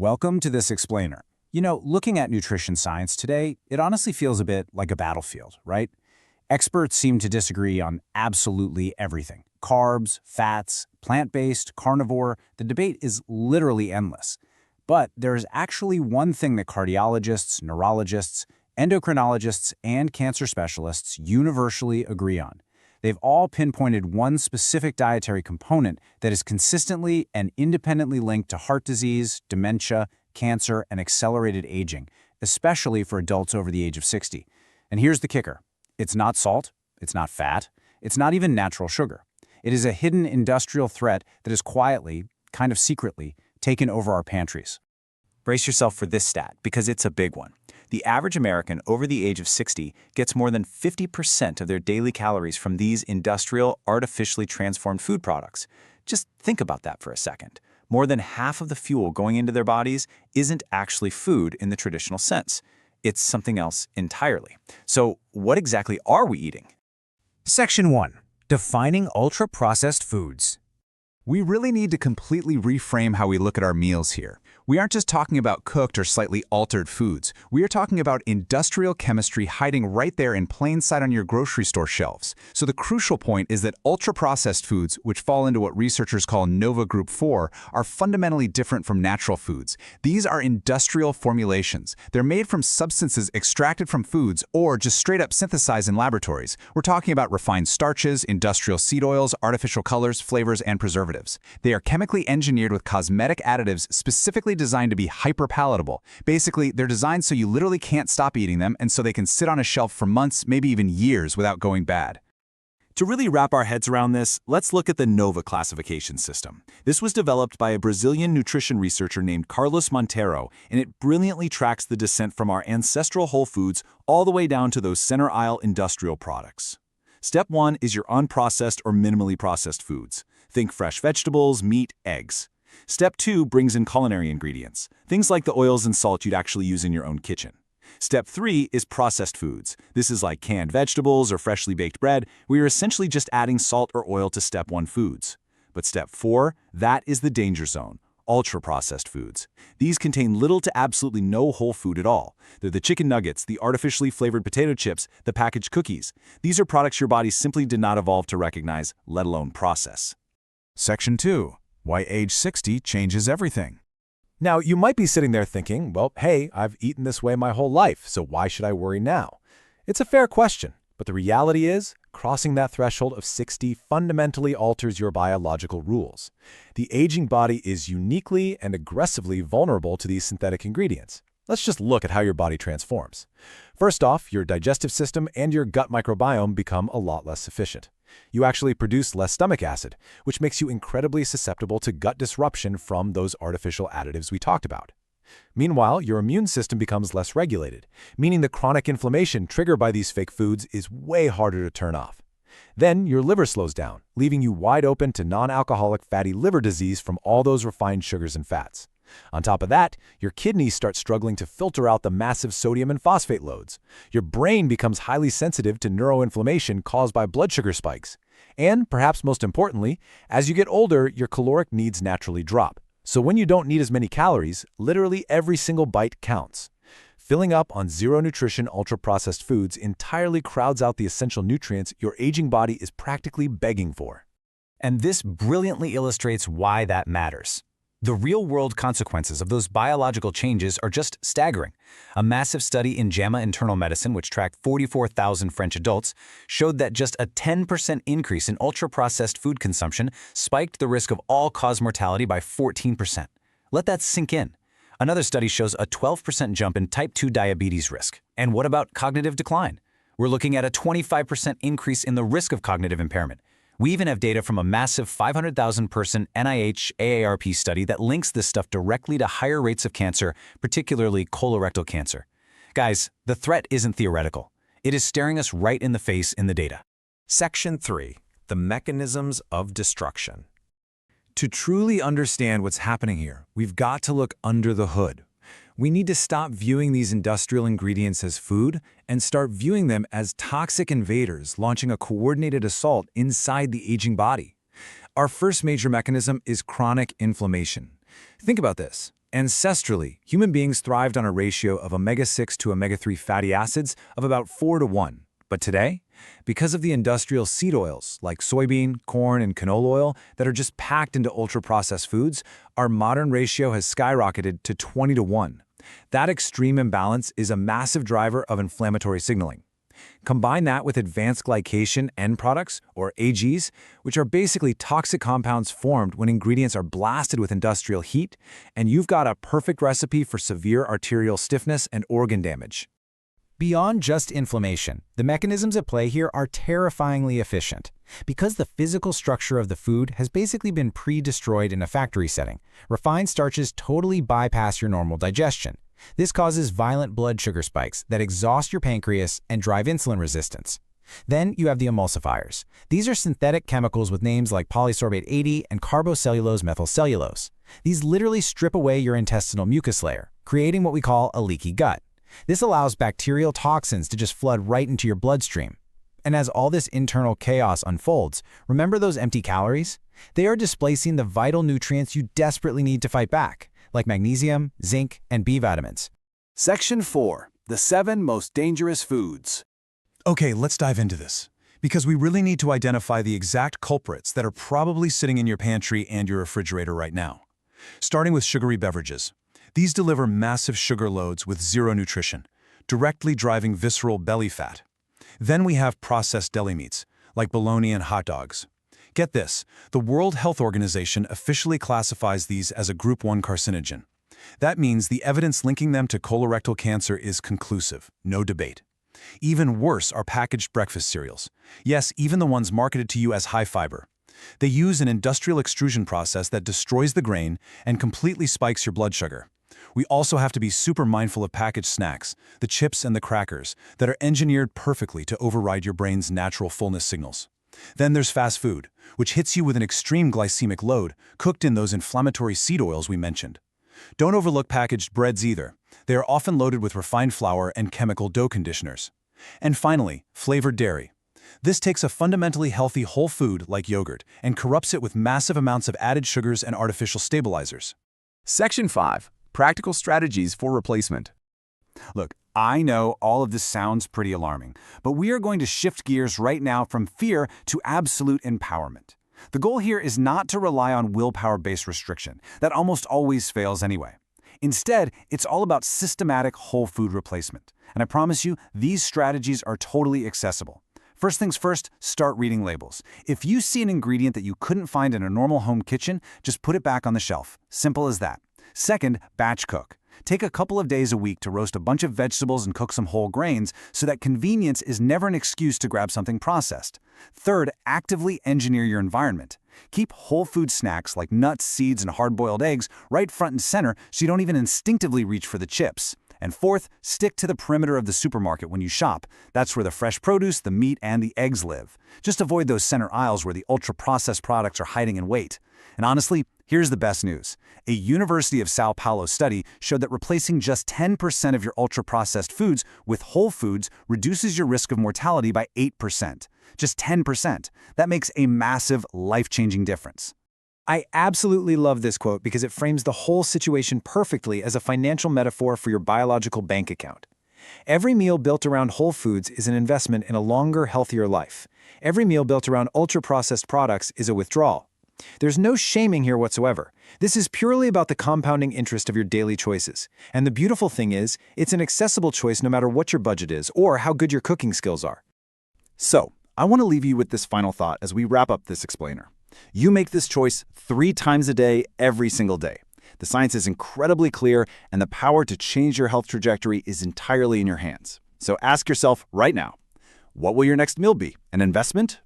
Welcome to this explainer. You know, looking at nutrition science today, it honestly feels a bit like a battlefield, right? Experts seem to disagree on absolutely everything. Carbs, fats, plant-based, carnivore, the debate is literally endless. But there is actually one thing that cardiologists, neurologists, endocrinologists, and cancer specialists universally agree on. They've all pinpointed one specific dietary component that is consistently and independently linked to heart disease, dementia, cancer, and accelerated aging, especially for adults over the age of 60. And here's the kicker. It's not salt, it's not fat, it's not even natural sugar. It is a hidden industrial threat that has quietly, kind of secretly, taken over our pantries. Brace yourself for this stat, because it's a big one. The average American over the age of 60 gets more than 50% of their daily calories from these industrial, artificially transformed food products. Just think about that for a second. More than half of the fuel going into their bodies isn't actually food in the traditional sense. It's something else entirely. So what exactly are we eating? Section 1. Defining ultra-processed foods. We really need to completely reframe how we look at our meals here. We aren't just talking about cooked or slightly altered foods. We are talking about industrial chemistry hiding right there in plain sight on your grocery store shelves. So the crucial point is that ultra-processed foods, which fall into what researchers call NOVA Group 4, are fundamentally different from natural foods. These are industrial formulations. They're made from substances extracted from foods or just straight up synthesized in laboratories. We're talking about refined starches, industrial seed oils, artificial colors, flavors, and preservatives. They are chemically engineered with cosmetic additives specifically designed to be hyper-palatable. Basically, they're designed so you literally can't stop eating them, and so they can sit on a shelf for months, maybe even years, without going bad. To really wrap our heads around this, let's look at the NOVA classification system. This was developed by a Brazilian nutrition researcher named Carlos Monteiro, and it brilliantly tracks the descent from our ancestral whole foods all the way down to those center aisle industrial products. Step 1 is your unprocessed or minimally processed foods. Think fresh vegetables, meat, eggs. Step 2 brings in culinary ingredients, things like the oils and salt you'd actually use in your own kitchen. Step 3 is processed foods. This is like canned vegetables or freshly baked bread, where you're essentially just adding salt or oil to Step 1 foods. But Step 4, that is the danger zone, ultra-processed foods. These contain little to absolutely no whole food at all. They're the chicken nuggets, the artificially flavored potato chips, the packaged cookies. These are products your body simply did not evolve to recognize, let alone process. Section 2. Why age 60 changes everything. Now, you might be sitting there thinking, well, hey, I've eaten this way my whole life, so why should I worry now? It's a fair question, but the reality is, crossing that threshold of 60 fundamentally alters your biological rules. The aging body is uniquely and aggressively vulnerable to these synthetic ingredients. Let's just look at how your body transforms. First off, your digestive system and your gut microbiome become a lot less efficient. You actually produce less stomach acid, which makes you incredibly susceptible to gut disruption from those artificial additives we talked about. Meanwhile, your immune system becomes less regulated, meaning the chronic inflammation triggered by these fake foods is way harder to turn off. Then your liver slows down, leaving you wide open to non-alcoholic fatty liver disease from all those refined sugars and fats. On top of that, your kidneys start struggling to filter out the massive sodium and phosphate loads. Your brain becomes highly sensitive to neuroinflammation caused by blood sugar spikes. And, perhaps most importantly, as you get older, your caloric needs naturally drop. So when you don't need as many calories, literally every single bite counts. Filling up on zero-nutrition ultra-processed foods entirely crowds out the essential nutrients your aging body is practically begging for. And this brilliantly illustrates why that matters. The real-world consequences of those biological changes are just staggering. A massive study in JAMA Internal Medicine, which tracked 44,000 French adults, showed that just a 10% increase in ultra-processed food consumption spiked the risk of all-cause mortality by 14%. Let that sink in. Another study shows a 12% jump in type 2 diabetes risk. And what about cognitive decline? We're looking at a 25% increase in the risk of cognitive impairment. We even have data from a massive 500,000-person NIH AARP study that links this stuff directly to higher rates of cancer, particularly colorectal cancer. Guys, the threat isn't theoretical. It is staring us right in the face in the data. Section 3. The mechanisms of destruction. To truly understand what's happening here, we've got to look under the hood. We need to stop viewing these industrial ingredients as food and start viewing them as toxic invaders launching a coordinated assault inside the aging body. Our first major mechanism is chronic inflammation. Think about this. Ancestrally, human beings thrived on a ratio of omega-6 to omega-3 fatty acids of about 4 to 1. But today, because of the industrial seed oils like soybean, corn, and canola oil that are just packed into ultra-processed foods, our modern ratio has skyrocketed to 20 to 1. That extreme imbalance is a massive driver of inflammatory signaling. Combine that with advanced glycation end products, or AGs, which are basically toxic compounds formed when ingredients are blasted with industrial heat, and you've got a perfect recipe for severe arterial stiffness and organ damage. Beyond just inflammation, the mechanisms at play here are terrifyingly efficient. Because the physical structure of the food has basically been pre-destroyed in a factory setting, refined starches totally bypass your normal digestion. This causes violent blood sugar spikes that exhaust your pancreas and drive insulin resistance. Then you have the emulsifiers. These are synthetic chemicals with names like polysorbate 80 and carbocellulose methylcellulose. These literally strip away your intestinal mucus layer, creating what we call a leaky gut. This allows bacterial toxins to just flood right into your bloodstream. And as all this internal chaos unfolds, remember those empty calories? They are displacing the vital nutrients you desperately need to fight back, like magnesium, zinc, and B vitamins. Section 4. The 7 most dangerous foods. Okay, let's dive into this, because we really need to identify the exact culprits that are probably sitting in your pantry and your refrigerator right now. Starting with sugary beverages. These deliver massive sugar loads with zero nutrition, directly driving visceral belly fat. Then we have processed deli meats, like bologna and hot dogs. Get this, the World Health Organization officially classifies these as a Group 1 carcinogen. That means the evidence linking them to colorectal cancer is conclusive, no debate. Even worse are packaged breakfast cereals. Yes, even the ones marketed to you as high fiber. They use an industrial extrusion process that destroys the grain and completely spikes your blood sugar. We also have to be super mindful of packaged snacks, the chips and the crackers, that are engineered perfectly to override your brain's natural fullness signals. Then there's fast food, which hits you with an extreme glycemic load, cooked in those inflammatory seed oils we mentioned. Don't overlook packaged breads either. They are often loaded with refined flour and chemical dough conditioners. And finally, flavored dairy. This takes a fundamentally healthy whole food like yogurt and corrupts it with massive amounts of added sugars and artificial stabilizers. Section 5. Practical strategies for replacement. Look, I know all of this sounds pretty alarming, but we are going to shift gears right now from fear to absolute empowerment. The goal here is not to rely on willpower-based restriction. That almost always fails anyway. Instead, it's all about systematic whole food replacement. And I promise you, these strategies are totally accessible. First things first, start reading labels. If you see an ingredient that you couldn't find in a normal home kitchen, just put it back on the shelf. Simple as that. Second, batch cook. Take a couple of days a week to roast a bunch of vegetables and cook some whole grains so that convenience is never an excuse to grab something processed. Third, actively engineer your environment. Keep whole food snacks like nuts, seeds, and hard-boiled eggs right front and center so you don't even instinctively reach for the chips. And fourth, stick to the perimeter of the supermarket when you shop. That's where the fresh produce, the meat, and the eggs live. Just avoid those center aisles where the ultra-processed products are hiding in wait. And honestly, here's the best news. A University of Sao Paulo study showed that replacing just 10% of your ultra-processed foods with whole foods reduces your risk of mortality by 8%. Just 10%. That makes a massive, life-changing difference. I absolutely love this quote because it frames the whole situation perfectly as a financial metaphor for your biological bank account. Every meal built around whole foods is an investment in a longer, healthier life. Every meal built around ultra-processed products is a withdrawal. There's no shaming here whatsoever. This is purely about the compounding interest of your daily choices. And the beautiful thing is, it's an accessible choice no matter what your budget is or how good your cooking skills are. So, I want to leave you with this final thought as we wrap up this explainer. You make this choice 3 times a day, every single day. The science is incredibly clear, and the power to change your health trajectory is entirely in your hands. So ask yourself right now, what will your next meal be? An investment